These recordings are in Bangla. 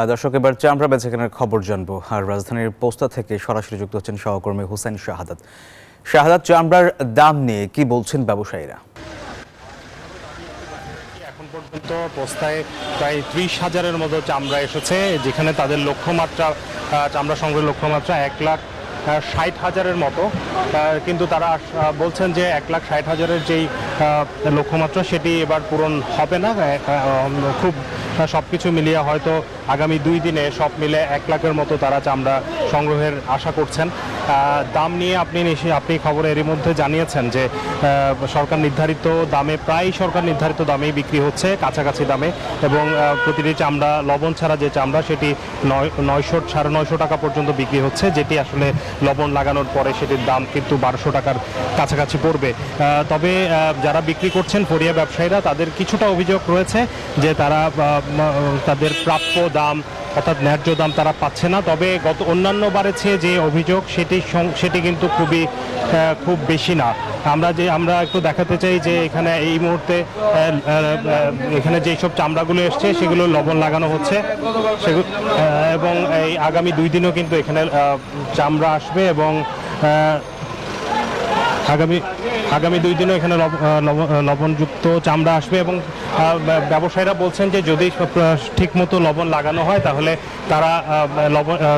দর্শক, এবার চামড়া বেচাকেনার খবর জানবো। আর রাজধানীর পোস্তা থেকে সরাসরি যুক্ত হচ্ছেন সহকর্মী হুসেন শাহাদাত। শাহাদাত, চামড়ার দাম নিয়ে কি বলছেন ব্যবসায়ীরা? এখন পর্যন্ত পোস্তায় প্রায় 30,000-এর মতো চামড়া এসেছে, যেখানে তাদের লক্ষ্যমাত্রা চামড়া সংগ্রহের লক্ষ্যমাত্রা 1,60,000-এর মতো। কিন্তু তারা বলছেন যে 1,60,000-এর যেই লক্ষ্যমাত্রা সেটি এবার পূরণ হবে না। খুব সবকিছু মিলিয়ে হয়তো আগামী 2 দিনে সব মিলে 1 লাখের মতো তারা চামড়া সংগ্রহের আশা করছেন। দাম নিয়ে আপনি খবরে এরই মধ্যে জানিয়েছেন যে সরকার নির্ধারিত দামেই বিক্রি হচ্ছে, কাছাকাছি দামে। এবং প্রতিটি চামড়া, লবণ ছাড়া যে চামড়া, সেটি 900-950 টাকা পর্যন্ত বিক্রি হচ্ছে, যেটি আসলে লবণ লাগানোর পরে সেটির দাম কিন্তু 1200 টাকার কাছাকাছি পড়বে। তবে যারা বিক্রি করছেন ফরিয়া ব্যবসায়ীরা, তাদের কিছুটা অভিযোগ রয়েছে যে তারা তাদের প্রাপ্য দাম অর্থাৎ ন্যায্য দাম তারা পাচ্ছে না। তবে অন্যান্য বারের চেয়ে যে অভিযোগ সেটি কিন্তু খুব বেশি না। আমরা একটু দেখাতে চাই যে এখানে এই মুহূর্তে এখানে যেসব চামড়াগুলো এসছে সেগুলো লবণ লাগানো হচ্ছে, এবং এই আগামী 2 দিনও কিন্তু এখানে চামড়া আসবে, এবং আগামী 2 দিনও এখানে লবণযুক্ত চামড়া আসবে। এবং ব্যবসায়ীরা বলছেন যে যদি ঠিকমতো লবণ লাগানো হয় তাহলে তারা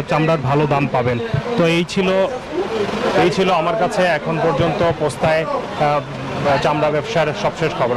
চামড়ার ভালো দাম পাবেন। তো এই ছিল আমার কাছে এখন পর্যন্ত পোস্তায় চামড়া ব্যবসার সবশেষ খবর।